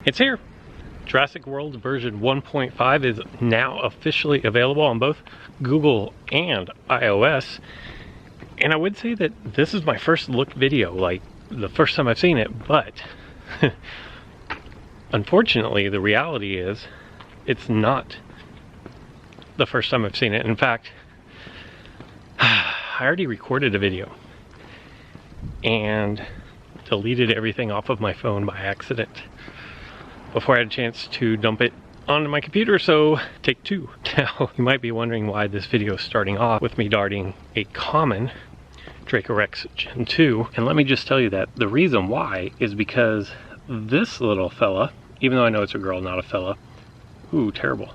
It's here. Jurassic World version 1.5 is now officially available on both Google and iOS. And I would say that this is my first look video, like the first time I've seen it, but unfortunately the reality is it's not the first time I've seen it. In fact, I already recorded a video and deleted everything off of my phone by accident before I had a chance to dump it onto my computer, so take two. Now, you might be wondering why this video is starting off with me darting a common Draco Rex Gen 2, and let me just tell you that the reason why is because this little fella, even though I know it's a girl, not a fella, ooh, terrible,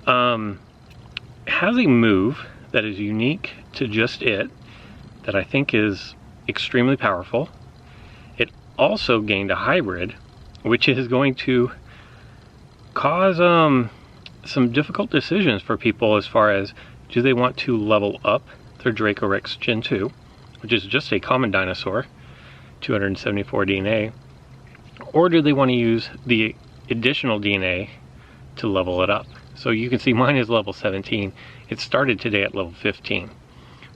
has a move that is unique to just it, that I think is extremely powerful. It also gained a hybrid, which is going to cause some difficult decisions for people as far as, do they want to level up their Draco Rex Gen 2, which is just a common dinosaur, 274 DNA, or do they want to use the additional DNA to level it up? So you can see mine is level 17. It started today at level 15.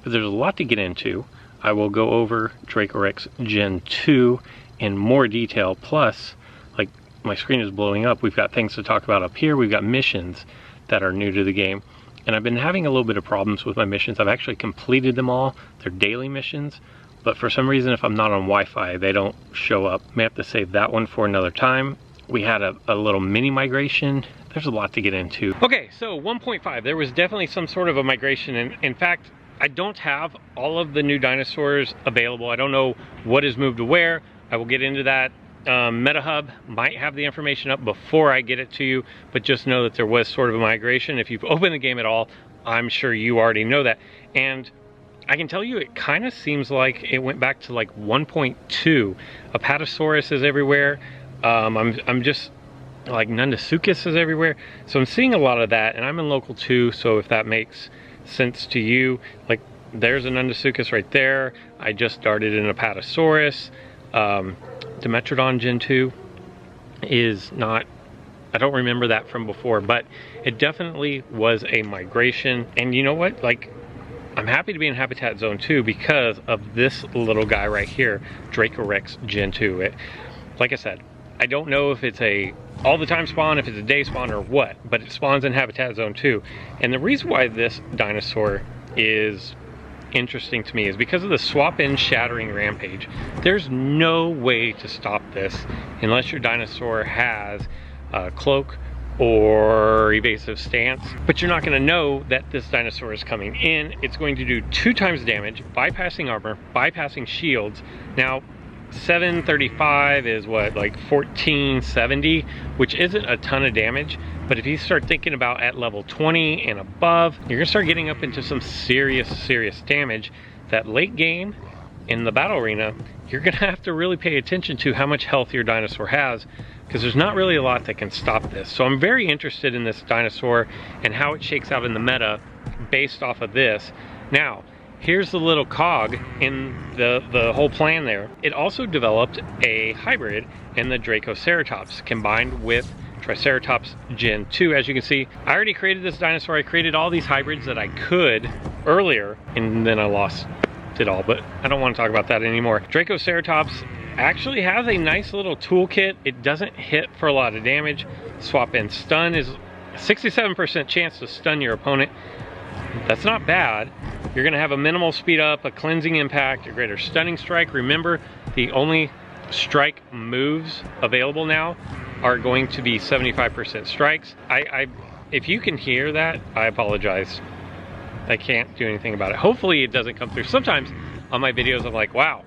But there's a lot to get into. I will go over Draco Rex Gen 2 in more detail, plus, like, my screen is blowing up. We've got things to talk about up here. We've got missions that are new to the game. And I've been having a little bit of problems with my missions. I've actually completed them all. They're daily missions. But for some reason, if I'm not on Wi-Fi, they don't show up. May have to save that one for another time. We had a little mini migration. There's a lot to get into. Okay, so 1.5, there was definitely some sort of a migration. And in fact, I don't have all of the new dinosaurs available. I don't know what is moved to where. I will get into that. MetaHub might have the information up before I get it to you, but just know that there was sort of a migration. If you've opened the game at all, I'm sure you already know that. And I can tell you, it kind of seems like it went back to like 1.2. Apatosaurus is everywhere. I'm just like Nundasuchus is everywhere. So I'm seeing a lot of that, and I'm in local 2, so if that makes sense to you, like there's a Nundasuchus right there. I just darted an Apatosaurus. Dimetrodon Gen 2 is not, I don't remember that from before, but it definitely was a migration. And you know what, like, I'm happy to be in Habitat Zone 2 because of this little guy right here, Draco Rex Gen 2. Like I said, I don't know if it's a all the time spawn, if it's a day spawn or what, but it spawns in Habitat Zone 2. And the reason why this dinosaur is interesting to me is because of the swap in shattering rampage. There's no way to stop this unless your dinosaur has a cloak or evasive stance, but you're not going to know that this dinosaur is coming in. It's going to do 2 times damage, bypassing armor, bypassing shields. Now 735 is what, like 1470, which isn't a ton of damage, but if you start thinking about at level 20 and above, you're gonna start getting up into some serious damage that late game in the battle arena, you're gonna have to really pay attention to how much health your dinosaur has, because there's not really a lot that can stop this. So I'm very interested in this dinosaur and how it shakes out in the meta based off of this. Now, here's the little cog in the whole plan there. It also developed a hybrid in the Dracoceratops combined with Triceratops Gen 2. As you can see, I already created this dinosaur. I created all these hybrids that I could earlier, and then I lost it all, but I don't want to talk about that anymore. Dracoceratops actually has a nice little toolkit. It doesn't hit for a lot of damage. Swap in stun is 67% chance to stun your opponent. That's not bad. You're going to have a minimal speed up, a cleansing impact, a greater stunning strike. Remember, the only strike moves available now are going to be 75% strikes. If you can hear that, I apologize. I can't do anything about it. Hopefully it doesn't come through. Sometimes on my videos I'm like, wow,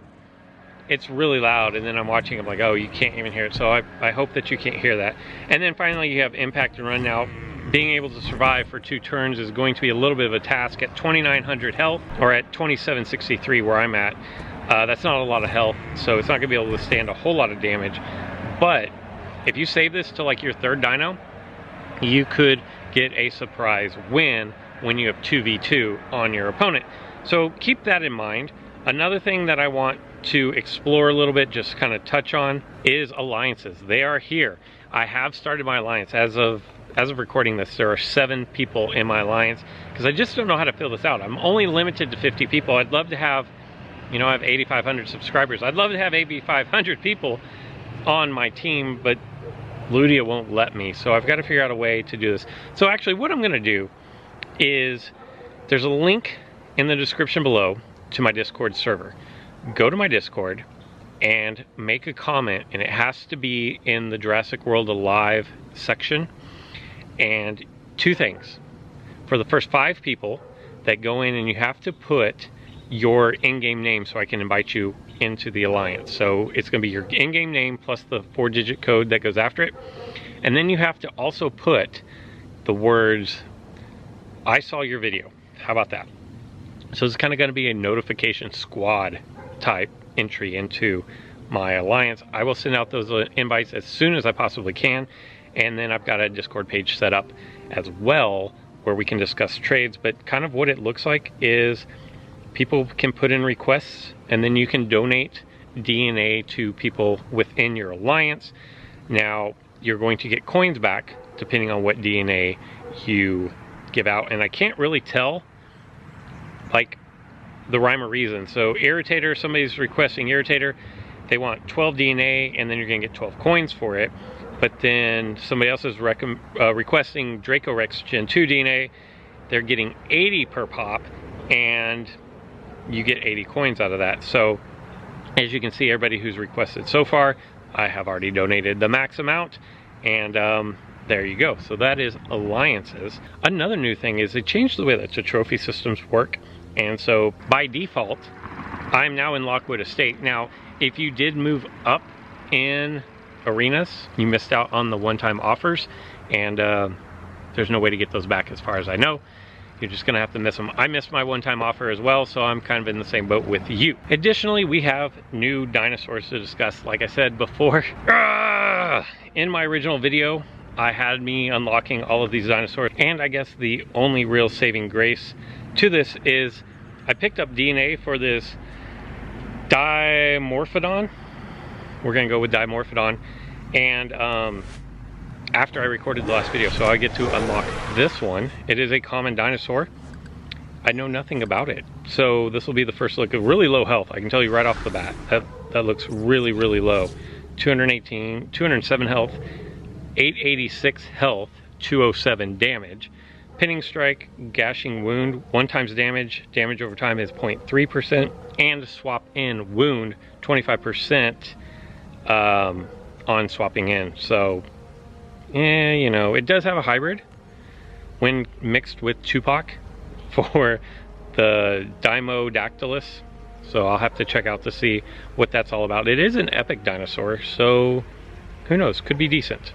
it's really loud, and then I'm watching, I'm like, oh, you can't even hear it. So I hope that you can't hear that. And then finally you have impact and run. Now, being able to survive for 2 turns is going to be a little bit of a task at 2900 health, or at 2763 where I'm at. That's not a lot of health, so it's not gonna be able to withstand a whole lot of damage. But if you save this to like your 3rd dino, you could get a surprise win when you have 2v2 on your opponent. So keep that in mind. Another thing that I want to explore a little bit, just kind of touch on, is alliances. They are here. I have started my alliance. As of recording this, there are 7 people in my alliance, because I just don't know how to fill this out. I'm only limited to 50 people. I'd love to have, you know, I have 8,500 subscribers. I'd love to have 8,500 people on my team, but Ludia won't let me, so I've got to figure out a way to do this. So actually what I'm gonna do is, there's a link in the description below to my Discord server. Go to my Discord and make a comment, and it has to be in the Jurassic World Alive section. And 2 things. For the first 5 people that go in, and you have to put your in-game name so I can invite you into the alliance. So it's gonna be your in-game name plus the 4-digit code that goes after it. And then you have to also put the words, "I saw your video." How about that? So it's kind of gonna be a notification squad type entry into my alliance. I will send out those invites as soon as I possibly can. And then I've got a Discord page set up as well where we can discuss trades. But kind of what it looks like is people can put in requests, and then you can donate DNA to people within your alliance. Now, you're going to get coins back depending on what DNA you give out. And I can't really tell, like, the rhyme or reason. So Irritator, somebody's requesting Irritator, they want 12 DNA, and then you're gonna get 12 coins for it. But then somebody else is requesting Draco Rex Gen 2 DNA, they're getting 80 per pop, and you get 80 coins out of that. So as you can see, everybody who's requested so far, I have already donated the max amount, and there you go. So that is alliances. Another new thing is they changed the way that the trophy systems work. And so by default, I'm now in Lockwood Estate. Now, if you did move up in arenas, you missed out on the one-time offers, and there's no way to get those back as far as I know. You're just gonna have to miss them. I missed my one-time offer as well, so I'm kind of in the same boat with you. Additionally, we have new dinosaurs to discuss. Like I said before, in my original video, I had me unlocking all of these dinosaurs, and I guess the only real saving grace to this is I picked up DNA for this Dimorphodon. We're gonna go with Dimorphodon, and after I recorded the last video, so I get to unlock this one. It is a common dinosaur. I know nothing about it, so this will be the first look. Of really low health, I can tell you right off the bat. That looks really, really low. 207 health, 886 health, 207 damage. Pinning strike, gashing wound, 1 times damage. Damage over time is 0.3%, and swap in wound 25% on swapping in. So, yeah, you know, it does have a hybrid when mixed with Tupac for the Dimodactylus. So I'll have to check out to see what that's all about. It is an epic dinosaur, so who knows, could be decent.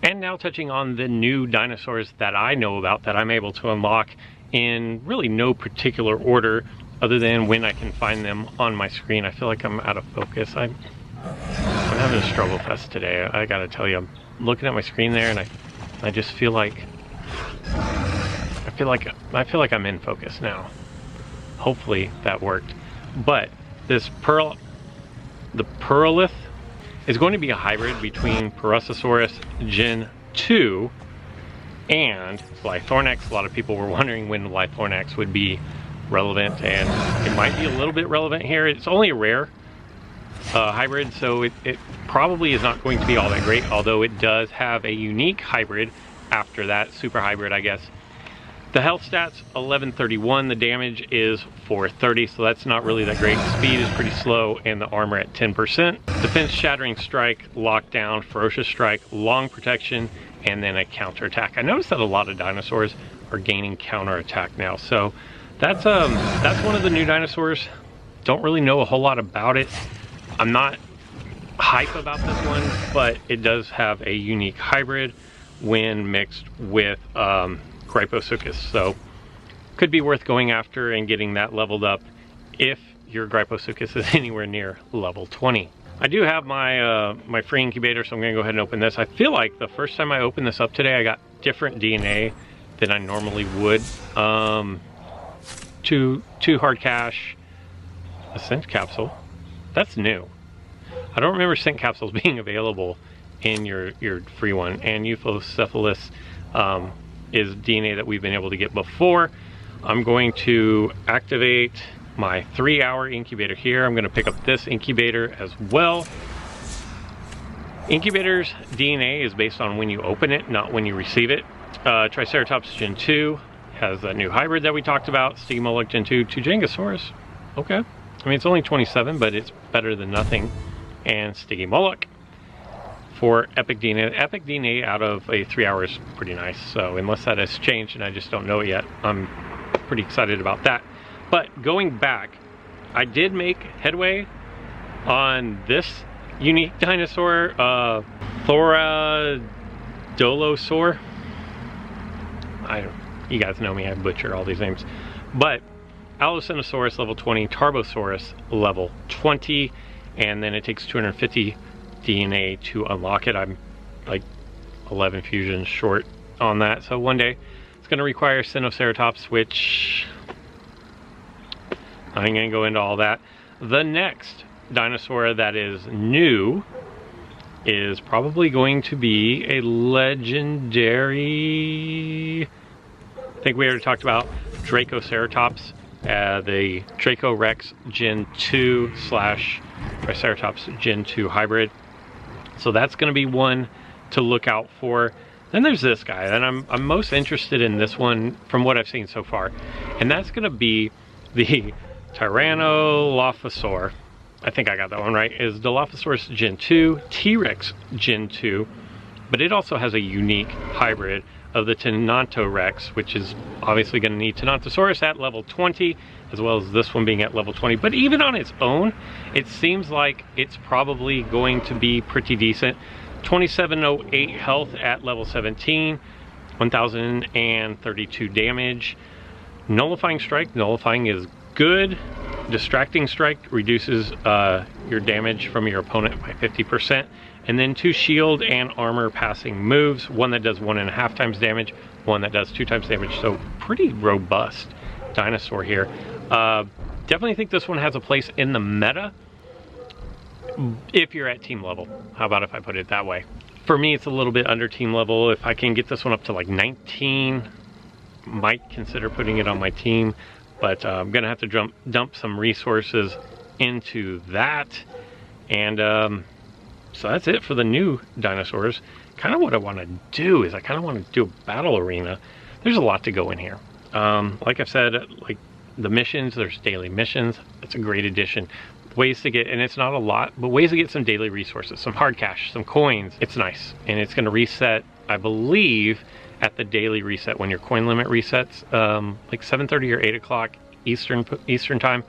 And now touching on the new dinosaurs that I know about that I'm able to unlock in really no particular order other than when I can find them on my screen. I feel like I'm out of focus. I'm having a struggle fest today. I gotta tell you, I'm looking at my screen there, and I just feel like I feel like I'm in focus now. Hopefully that worked. But this the Perlith is going to be a hybrid between Parasaurus Gen 2 and Lythornax. A lot of people were wondering when Lythornax would be relevant, and it might be a little bit relevant here. It's only a rare hybrid, so it probably is not going to be all that great, although it does have a unique hybrid after that, super hybrid, I guess. The health stats, 1131, the damage is 430, so that's not really that great. Speed is pretty slow, and the armor at 10%. Defense, shattering strike, lockdown, ferocious strike, long protection, and then a counterattack. I noticed that a lot of dinosaurs are gaining counterattack now, so that's one of the new dinosaurs. Don't really know a whole lot about it. I'm not hype about this one, but it does have a unique hybrid when mixed with Gryposuchus, so could be worth going after and getting that leveled up if your Gryposuchus is anywhere near level 20. I do have my my free incubator, so I'm gonna go ahead and open this. I feel like the first time I opened this up today, I got different DNA than I normally would. Two hard cash, a scent capsule. That's new. I don't remember scent capsules being available in your free one. And Euphocephalus is DNA that we've been able to get before. I'm going to activate my 3-hour incubator here. I'm going to pick up this incubator as well. Incubator's DNA is based on when you open it, not when you receive it. Triceratops Gen 2 has a new hybrid that we talked about. Stygimoloch Gen 2, Tujangosaurus. Okay. I mean, it's only 27, but it's better than nothing. And Stygimoloch for Epic DNA. Epic DNA out of a 3 hours, pretty nice. So unless that has changed and I just don't know it yet, I'm pretty excited about that. But going back, I did make headway on this unique dinosaur, Thoradolosaur. You guys know me, I butcher all these names. But Allocinosaurus level 20, Tarbosaurus level 20, and then it takes 250 DNA to unlock it. I'm like 11 fusions short on that, so one day it's going to require Sinoceratops, which I ain't going to go into all that. The next dinosaur that is new is probably going to be a legendary, I think we already talked about Dracoceratops, the Draco Rex Gen 2 / Triceratops Gen 2 hybrid. So that's going to be one to look out for. Then there's this guy, and I'm most interested in this one from what I've seen so far, and that's going to be the Tyrannolophosaur. I think I got that one right. Is Dilophosaurus Gen 2, T-Rex Gen 2, but it also has a unique hybrid of the Tenontorex, which is obviously going to need Tenontosaurus at level 20, as well as this one being at level 20. But even on its own, it seems like it's probably going to be pretty decent. 2708 health at level 17, 1032 damage. Nullifying strike, nullifying is good. Distracting strike reduces your damage from your opponent by 50%. And then 2 shield and armor passing moves, one that does 1.5 times damage, one that does 2 times damage. So pretty robust dinosaur here. Definitely think this one has a place in the meta if you're at team level. How about if I put it that way? For me, it's a little bit under team level. If I can get this one up to like 19, might consider putting it on my team, but I'm gonna have to dump some resources into that. And so that's it for the new dinosaurs. Kind of what I want to do is I kind of want to do a battle arena. There's a lot to go in here. Like I've said, like the missions, there's daily missions. It's a great addition. Ways to get, and it's not a lot, but ways to get some daily resources, some hard cash, some coins. It's nice, and it's going to reset, I believe, at the daily reset when your coin limit resets, like 7:30 or 8 o'clock Eastern time,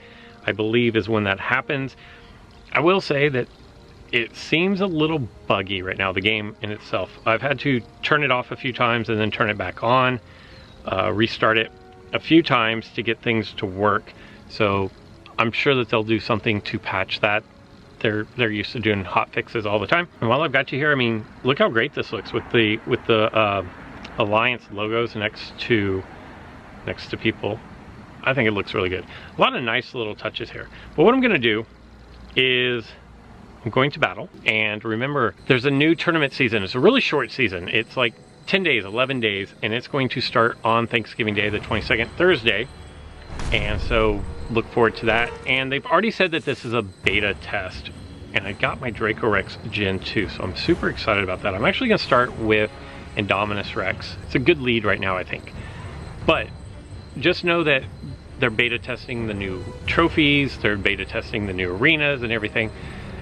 I believe is when that happens. I will say that it seems a little buggy right now, the game in itself. I've had to turn it off a few times and then turn it back on, restart it a few times to get things to work. So I'm sure that they'll do something to patch that. They're used to doing hot fixes all the time. And while I've got you here, I mean, look how great this looks with the Alliance logos next to people. I think it looks really good. A lot of nice little touches here. But what I'm going to do is I'm going to battle. And remember, there's a new tournament season. It's a really short season. It's like 10 days, 11 days, and it's going to start on Thanksgiving Day, the 22nd, Thursday. And so look forward to that. And they've already said that this is a beta test. And I got my Dracorex Gen 2, so I'm super excited about that. I'm actually going to start with Indominus Rex. It's a good lead right now, I think. But just know that they're beta testing the new trophies, they're beta testing the new arenas and everything.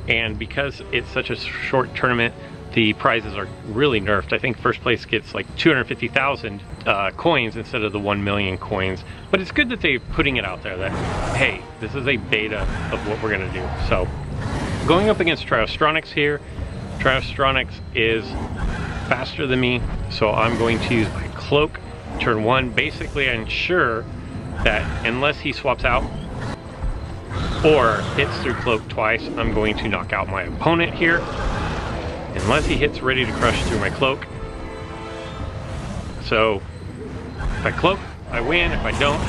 And because it's such a short tournament, the prizes are really nerfed. I think first place gets like 250,000 coins instead of the 1 million coins. But it's good that they're putting it out there that, hey, this is a beta of what we're gonna do. So going up against Triostronyx here. Triostronyx is faster than me, so I'm going to use my cloak. Turn 1, basically I ensure that unless he swaps out or hits through cloak twice, I'm going to knock out my opponent here. Unless he hits ready to crush through my cloak. So if I cloak, I win. If I don't,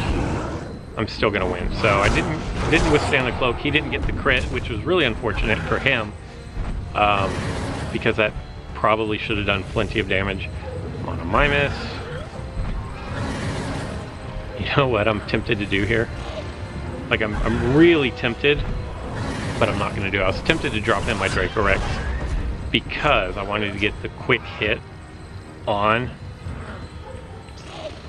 I'm still gonna win. So I didn't withstand the cloak. He didn't get the crit, which was really unfortunate for him, because that probably should have done plenty of damage. Monomimus. You know what I'm tempted to do here? Like, I'm really tempted, but I'm not going to do it. I was tempted to drop in my Draco Rex because I wanted to get the quick hit on...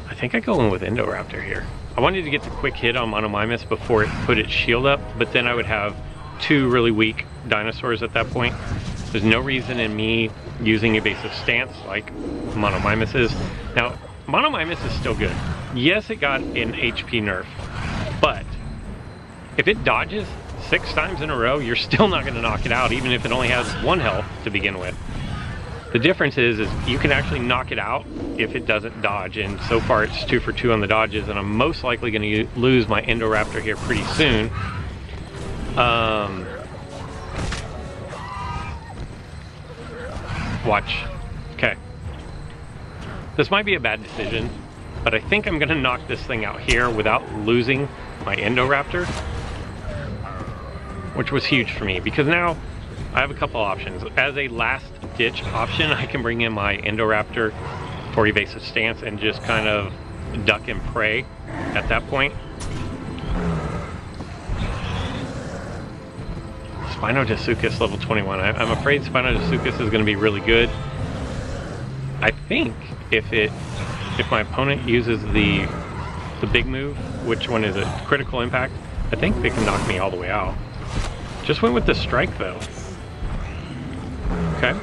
I think I go in with Indoraptor here. I wanted to get the quick hit on Monomimus before it put its shield up, but then I would have two really weak dinosaurs at that point. There's no reason in me using evasive stance like Monomimus is. Now, Monomimus is still good. Yes, it got an HP nerf, but if it dodges 6 times in a row, you're still not going to knock it out, even if it only has 1 health to begin with. The difference is you can actually knock it out if it doesn't dodge, and so far it's 2 for 2 on the dodges, and I'm most likely going to lose my Indoraptor here pretty soon. Watch. Okay. This might be a bad decision, but I think I'm going to knock this thing out here without losing my Indoraptor, which was huge for me, because now I have a couple options. As a last ditch option, I can bring in my Indoraptor for evasive stance and just kind of duck and pray at that point. Spinodesicus level 21. I'm afraid Spinodesicus is going to be really good. I think if my opponent uses the big move, which one is it? Critical impact, I think they can knock me all the way out. Just went with the strike though. Okay.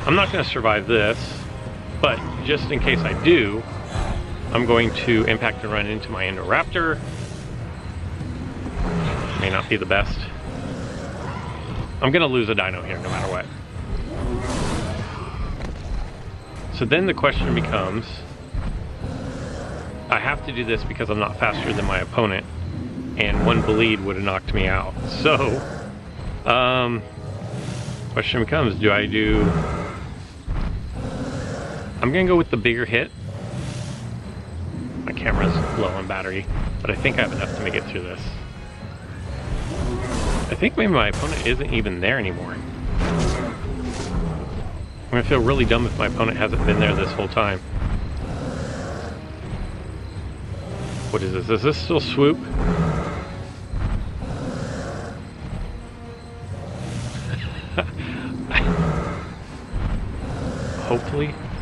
I'm not going to survive this, but just in case I do, I'm going to impact and run into my Indoraptor. May not be the best. I'm going to lose a dino here no matter what. So then the question becomes, I have to do this because I'm not faster than my opponent, and 1 bleed would have knocked me out. So, question becomes, do I do... I'm going to go with the bigger hit. My camera's low on battery, but I think I have enough to make it through this. I think maybe my opponent isn't even there anymore. I'm gonna feel really dumb if my opponent hasn't been there this whole time. What is this? Is this still swoop?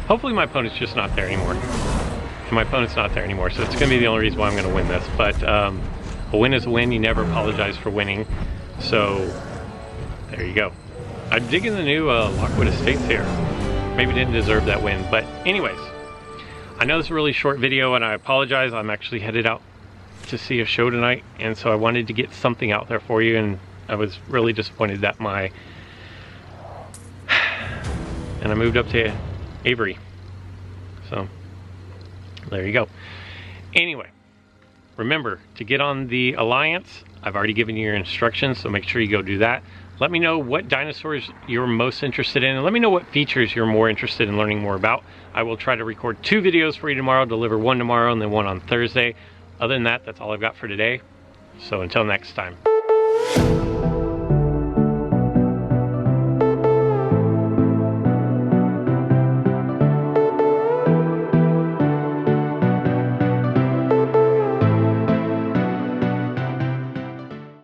Hopefully my opponent's just not there anymore. And my opponent's not there anymore, so it's gonna be the only reason why I'm gonna win this. But a win is a win. You never apologize for winning. So there you go. I'm digging the new Lockwood Estates here. Maybe didn't deserve that win, but anyways, I know this is a really short video and I apologize. I'm actually headed out to see a show tonight, and so I wanted to get something out there for you, and I was really disappointed that and I moved up to Avery. So there you go. Anyway, remember to get on the Alliance. I've already given you your instructions, so make sure you go do that. Let me know what dinosaurs you're most interested in, and let me know what features you're more interested in learning more about. I will try to record 2 videos for you tomorrow, deliver 1 tomorrow, and then 1 on Thursday. Other than that, that's all I've got for today. So until next time.